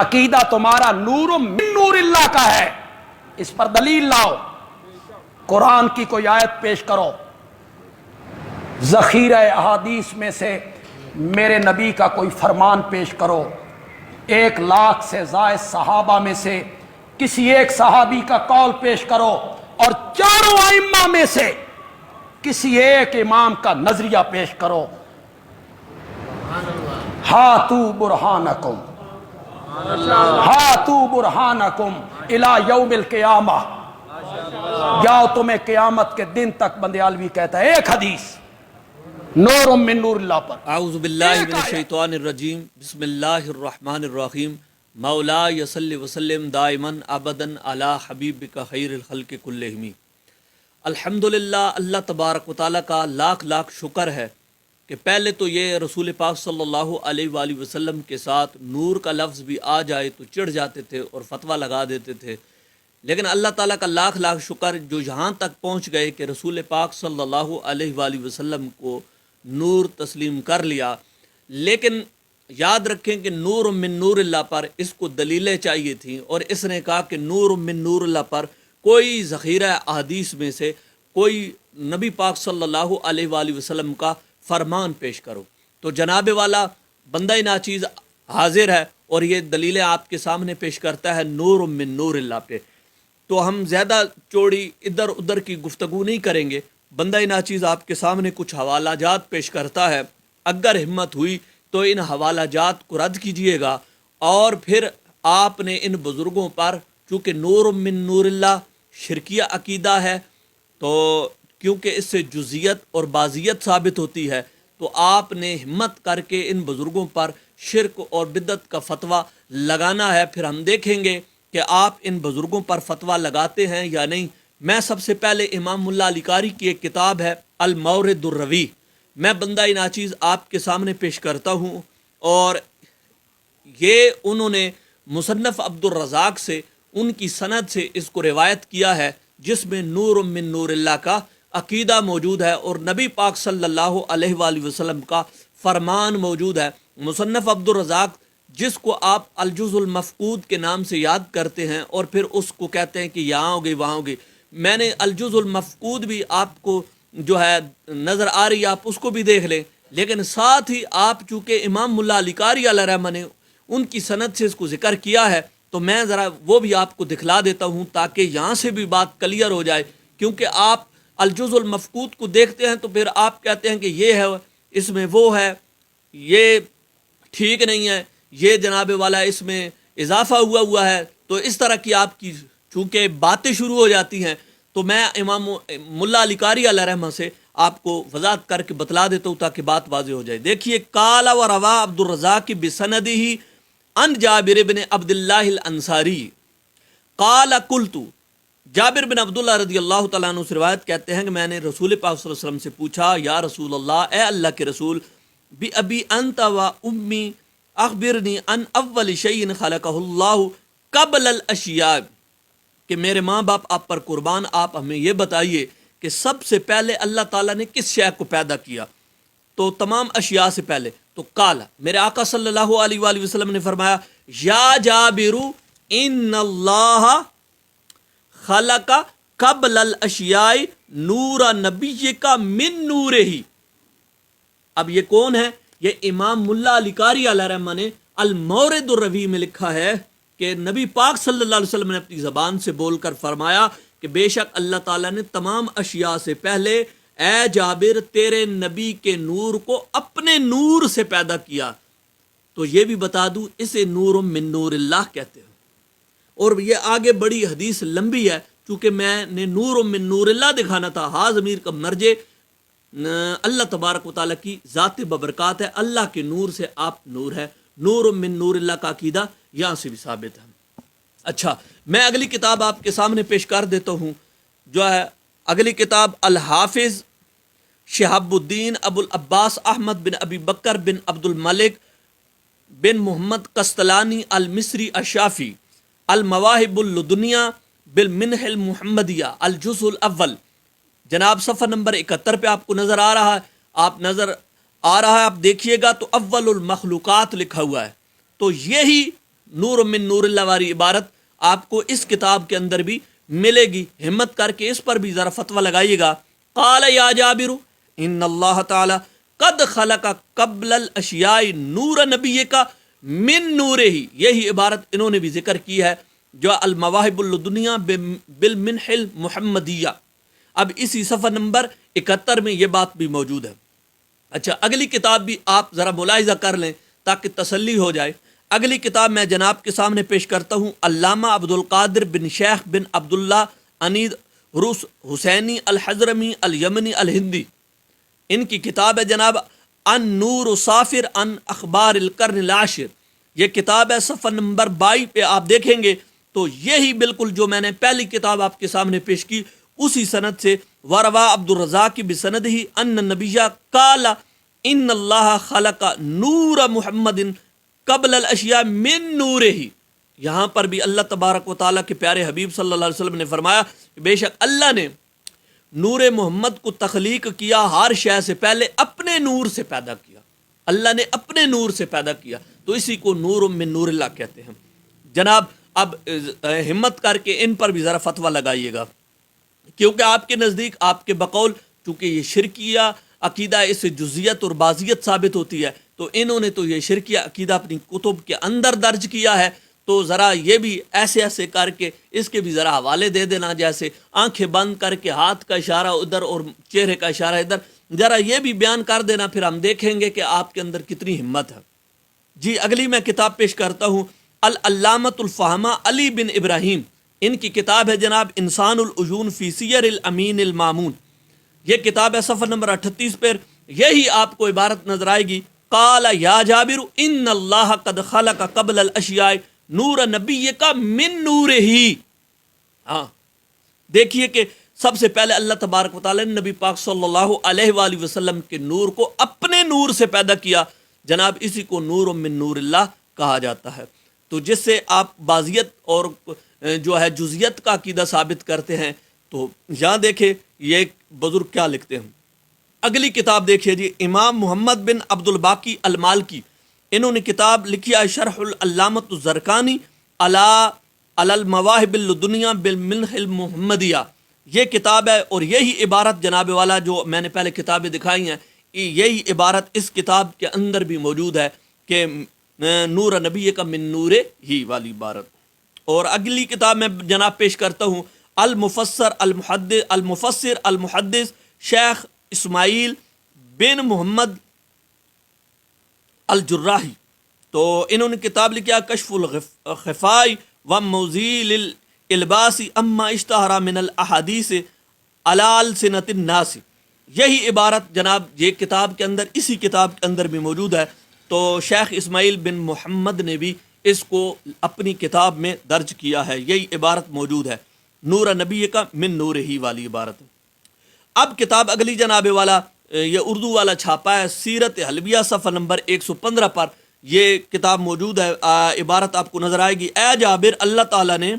عقیدہ تمہارا نور من نور اللہ کا ہے، اس پر دلیل لاؤ، قرآن کی کوئی آیت پیش کرو، ذخیرہ احادیث میں سے میرے نبی کا کوئی فرمان پیش کرو، 1,00,000 سے زائد صحابہ میں سے کسی ایک صحابی کا قول پیش کرو، اور چاروں ائمہ میں سے کسی ایک امام کا نظریہ پیش کرو۔ ہاتو برہانکم، ہاتو برہانکم الی یوم القیامہ، جاؤ تمہیں قیامت کے دن تک بندیالوی کہتا ہے۔ ایک حدیث نور من نور اللہ پر۔ اعوذ باللہ من الشیطان الرجیم، بسم اللہ الرحمن الرحیم، مولا یصلی وسلم دائما ابدا علی حبیبک خیر الخلق کلہم۔ الحمدللہ، اللہ تبارک و تعالیٰ کا لاکھ لاکھ شکر ہے کہ پہلے تو یہ رسول پاک صلی اللہ علیہ وآلہ وسلم کے ساتھ نور کا لفظ بھی آ جائے تو چڑھ جاتے تھے اور فتویٰ لگا دیتے تھے، لیکن اللہ تعالیٰ کا لاکھ لاکھ شکر جو یہاں تک پہنچ گئے کہ رسول پاک صلی اللہ علیہ وآلہ وسلم کو نور تسلیم کر لیا۔ لیکن یاد رکھیں کہ نور من نور اللہ پر اس کو دلیلیں چاہیے تھیں، اور اس نے کہا کہ نور من نور اللہ پر کوئی ذخیرہ احادیث میں سے کوئی نبی پاک صلی اللہ علیہ وآلہ وسلم کا فرمان پیش کرو۔ تو جناب والا بندہ ناچیز حاضر ہے اور یہ دلیلیں آپ کے سامنے پیش کرتا ہے نور من نور اللہ پہ۔ تو ہم زیادہ چوڑی ادھر ادھر کی گفتگو نہیں کریں گے، بندہ ناچیز آپ کے سامنے کچھ حوالہ جات پیش کرتا ہے، اگر ہمت ہوئی تو ان حوالہ جات کو رد کیجئے گا، اور پھر آپ نے ان بزرگوں پر چونکہ نور من نور اللہ شرکیہ عقیدہ ہے، تو کیونکہ اس سے جزیت اور بازیت ثابت ہوتی ہے، تو آپ نے ہمت کر کے ان بزرگوں پر شرک اور بدعت کا فتویٰ لگانا ہے۔ پھر ہم دیکھیں گے کہ آپ ان بزرگوں پر فتویٰ لگاتے ہیں یا نہیں۔ میں سب سے پہلے امام ملا علی قاری کی ایک کتاب ہے المورد الروی، میں بندہ ناچیز آپ کے سامنے پیش کرتا ہوں، اور یہ انہوں نے مصنف عبد الرزاق سے ان کی سند سے اس کو روایت کیا ہے، جس میں نور من نور اللہ کا عقیدہ موجود ہے اور نبی پاک صلی اللہ علیہ وآلہ وسلم کا فرمان موجود ہے۔ مصنف عبد الرزاق جس کو آپ الجزء المفقود کے نام سے یاد کرتے ہیں، اور پھر اس کو کہتے ہیں کہ یہاں ہوگی وہاں ہوگی، میں نے الجزء المفقود بھی آپ کو جو ہے نظر آ رہی ہے، آپ اس کو بھی دیکھ لیں، لیکن ساتھ ہی آپ چونکہ امام ملا علی قاری علیہ رحمہ نے ان کی سند سے اس کو ذکر کیا ہے، تو میں ذرا وہ بھی آپ کو دکھلا دیتا ہوں تاکہ یہاں سے بھی بات کلیئر ہو جائے، کیونکہ آپ الجزء المفقود کو دیکھتے ہیں تو پھر آپ کہتے ہیں کہ یہ ہے، اس میں وہ ہے، یہ ٹھیک نہیں ہے، یہ جناب والا اس میں اضافہ ہوا ہے، تو اس طرح کی آپ کی چونکہ باتیں شروع ہو جاتی ہیں، تو میں امام ملا علی قاری علیہ رحمہ سے آپ کو وضاحت کر کے بتلا دیتا ہوں تاکہ بات واضح ہو جائے۔ دیکھیے، قال و روا عبد الرزاق بسندہ ان جابر بن عبداللہ الانصاری قال قلت، جابر بن عبداللہ رضی اللہ تعالیٰ عنہ سے روایت کہتے ہیں کہ میں نے رسول پاک صلی اللہ علیہ وسلم سے پوچھا، یا رسول اللہ، اے اللہ کے رسول، بی ابی انت و امی اخبرنی ان اول شیء خلقہ اللہ قبل الاشیاء، کہ میرے ماں باپ آپ پر قربان، آپ ہمیں یہ بتائیے کہ سب سے پہلے اللہ تعالیٰ نے کس شے کو پیدا کیا؟ تو تمام اشیاء سے پہلے تو قال، میرے آقا صلی اللہ علیہ وآلہ وسلم نے فرمایا، یا جابر ان اللہ خلق قبل الاشیاء نور نبی کا من نور ہی۔ اب یہ کون ہے؟ یہ امام ملا علی قاری علیہ رحمہ نے المورد الروی میں لکھا ہے کہ نبی پاک صلی اللہ علیہ وسلم نے اپنی زبان سے بول کر فرمایا کہ بے شک اللہ تعالیٰ نے تمام اشیاء سے پہلے اے جابر تیرے نبی کے نور کو اپنے نور سے پیدا کیا۔ تو یہ بھی بتا دوں، اسے نور من نور اللہ کہتے ہیں، اور یہ آگے بڑی حدیث لمبی ہے، چونکہ میں نے نور من نور اللہ دکھانا تھا، ہاں ضمیر کا مرجع اللہ تبارک و تعالیٰ کی ذات ببرکات ہے، اللہ کے نور سے آپ نور ہے، نور من نور اللہ کا عقیدہ یہاں سے بھی ثابت ہے۔ اچھا، میں اگلی کتاب آپ کے سامنے پیش کر دیتا ہوں، جو ہے اگلی کتاب الحافظ شہاب الدین ابو العباس احمد بن ابی بکر بن عبد الملک بن محمد قسطلانی المصری الشافی المواہب اللدنیہ بالمنح المحمدیہ الجزء الاول، جناب صفحہ نمبر 71 پہ آپ کو نظر آ رہا ہے، آپ دیکھیے گا تو اول المخلوقات لکھا ہوا ہے، تو یہی نور من نور اللہ والی عبارت آپ کو اس کتاب کے اندر بھی ملے گی، ہمت کر کے اس پر بھی ذرا فتویٰ لگائیے گا۔ قال یا جابر ان اللہ تعالی قد خلق قبل الاشیاء نور نبی کا من نور ہی، یہی عبارت انہوں نے بھی ذکر کی ہے جو المواہب اللدنیہ بالمنح المحمدیہ۔ اب اسی صفحہ نمبر 71 میں یہ بات بھی موجود ہے۔ اچھا، اگلی کتاب بھی آپ ذرا ملاحظہ کر لیں تاکہ تسلی ہو جائے۔ اگلی کتاب میں جناب کے سامنے پیش کرتا ہوں علامہ عبدالقادر بن شیخ بن عبداللہ انید روس حسینی الحضرمی الیمنی الہندی، ان کی کتاب ہے جناب ان نور صافر ان اخبار القرن العاشر۔ یہ کتاب ہے صفحہ نمبر 22 پہ آپ دیکھیں گے تو یہی بالکل جو میں نے پہلی کتاب آپ کے سامنے پیش کی اسی سند سے وروا عبد الرزاق بسند ہی ان نبیہ قال ان اللہ خلق نور محمد قبل الاشیاء من نور ہی۔ یہاں پر بھی اللہ تبارک و تعالیٰ کے پیارے حبیب صلی اللہ علیہ وسلم نے فرمایا کہ بے شک اللہ نے نور محمد کو تخلیق کیا ہر شے سے پہلے اپنے نور سے پیدا کیا، اللہ نے اپنے نور سے پیدا کیا، تو اسی کو نور من نور اللہ کہتے ہیں۔ جناب اب ہمت کر کے ان پر بھی ذرا فتویٰ لگائیے گا، کیونکہ آپ کے نزدیک آپ کے بقول چونکہ یہ شرکیہ عقیدہ اس سے جزیت اور بعضیت ثابت ہوتی ہے، تو انہوں نے تو یہ شرکیہ عقیدہ اپنی کتب کے اندر درج کیا ہے، تو ذرا یہ بھی ایسے ایسے کر کے اس کے بھی ذرا حوالے دے دینا، جیسے آنکھیں بند کر کے ہاتھ کا اشارہ ادھر اور چہرے کا اشارہ ادھر، ذرا یہ بھی بیان کر دینا، پھر ہم دیکھیں گے کہ آپ کے اندر کتنی ہمت ہے۔ جی اگلی میں کتاب پیش کرتا ہوں العلامۃ الفہمہ علی بن ابراہیم، ان کی کتاب ہے جناب انسان العیون فی سیر الامین المامون۔ یہ کتاب ہے صفحہ نمبر 38 پر، یہی آپ کو عبارت نظر آئے گی قال یا جابر ان اللہ قد خلق قبل الاشیاء نور نبی کا من نور ہی۔ ہاں دیکھیے کہ سب سے پہلے اللہ تبارک و تعالیٰ نے نبی پاک صلی اللہ علیہ وآلہ وسلم کے نور کو اپنے نور سے پیدا کیا، جناب اسی کو نور من نور اللہ کہا جاتا ہے۔ تو جس سے آپ بعضیت اور جو ہے جزیت کا عقیدہ ثابت کرتے ہیں، تو یہاں دیکھیں یہ ایک بزرگ کیا لکھتے ہیں۔ اگلی کتاب دیکھیے جی امام محمد بن عبد الباقی المالکی، انہوں نے کتاب لکھی ہے شرح العلامۃ الزرقانی علی المواہب اللدنیہ بالمنح المحمدیہ۔ یہ کتاب ہے اور یہی عبارت جناب والا جو میں نے پہلے کتابیں دکھائی ہیں، یہی عبارت اس کتاب کے اندر بھی موجود ہے کہ نور نبی کا من نور ہی والی عبارت۔ اور اگلی کتاب میں جناب پیش کرتا ہوں المفسر المحدث شیخ اسماعیل بن محمد الجراحی، تو انہوں نے کتاب لکھا کشف الخفاء و موزیل الالباس اما اشتہر من الاحادیث علی السنۃ الناس۔ یہی عبارت جناب یہ کتاب کے اندر اسی کتاب کے اندر بھی موجود ہے، تو شیخ اسماعیل بن محمد نے بھی اس کو اپنی کتاب میں درج کیا ہے، یہی عبارت موجود ہے نور نبی کا من نور ہی والی عبارت۔ اب کتاب اگلی جناب والا یہ اردو والا چھاپا ہے سیرت حلبیہ صفحہ نمبر 115 پر یہ کتاب موجود ہے۔ عبارت آپ کو نظر آئے گی اے جابر اللہ تعالیٰ نے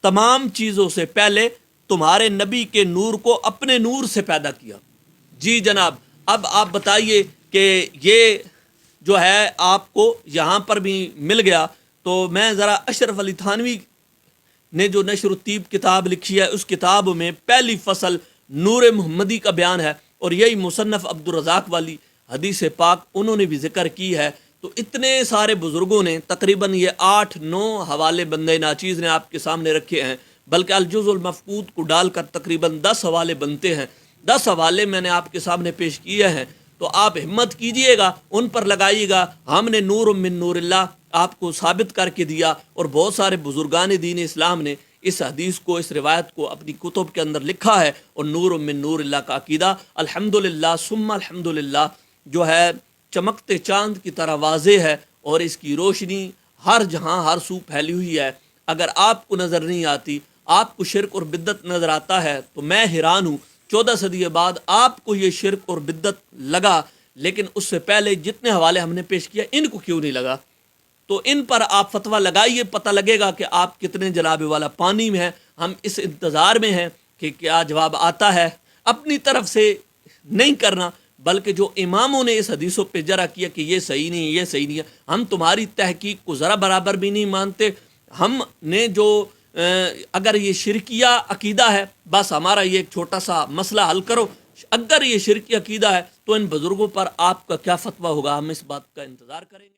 تمام چیزوں سے پہلے تمہارے نبی کے نور کو اپنے نور سے پیدا کیا۔ جی جناب اب آپ بتائیے کہ یہ جو ہے آپ کو یہاں پر بھی مل گیا، تو میں ذرا اشرف علی تھانوی نے جو نشر الطیب کتاب لکھی ہے اس کتاب میں پہلی فصل نور محمدی کا بیان ہے، اور یہی مصنف عبد الرزاق والی حدیث پاک انہوں نے بھی ذکر کی ہے۔ تو اتنے سارے بزرگوں نے تقریباً یہ 8-9 حوالے بندے ناچیز نے آپ کے سامنے رکھے ہیں، بلکہ الجزء المفقود کو ڈال کر تقریباً 10 حوالے بنتے ہیں۔ 10 حوالے میں نے آپ کے سامنے پیش کیے ہیں، تو آپ ہمت کیجئے گا، ان پر لگائیے گا۔ ہم نے نور من نور اللہ آپ کو ثابت کر کے دیا، اور بہت سارے بزرگان دین اسلام نے اس حدیث کو اس روایت کو اپنی کتب کے اندر لکھا ہے، اور نور من نور اللہ کا عقیدہ الحمدللہ ثم الحمدللہ جو ہے چمکتے چاند کی طرح واضح ہے، اور اس کی روشنی ہر جہاں ہر سو پھیلی ہوئی ہے۔ اگر آپ کو نظر نہیں آتی، آپ کو شرک اور بدعت نظر آتا ہے، تو میں حیران ہوں 14 صدی بعد آپ کو یہ شرک اور بدعت لگا، لیکن اس سے پہلے جتنے حوالے ہم نے پیش کیا ان کو کیوں نہیں لگا؟ تو ان پر آپ فتویٰ لگائیے، پتہ لگے گا کہ آپ کتنے جناب والا پانی میں ہیں۔ ہم اس انتظار میں ہیں کہ کیا جواب آتا ہے، اپنی طرف سے نہیں کرنا بلکہ جو اماموں نے اس حدیثوں پہ جرا کیا کہ یہ صحیح نہیں، یہ صحیح نہیں ہے، ہم تمہاری تحقیق کو ذرا برابر بھی نہیں مانتے. ہم نے جو اگر یہ شرکیہ عقیدہ ہے، بس ہمارا یہ ایک چھوٹا سا مسئلہ حل کرو. اگر یہ شرکی عقیدہ ہے تو ان بزرگوں پر آپ کا کیا فتویٰ ہوگا، ہم اس بات کا انتظار کریں گے.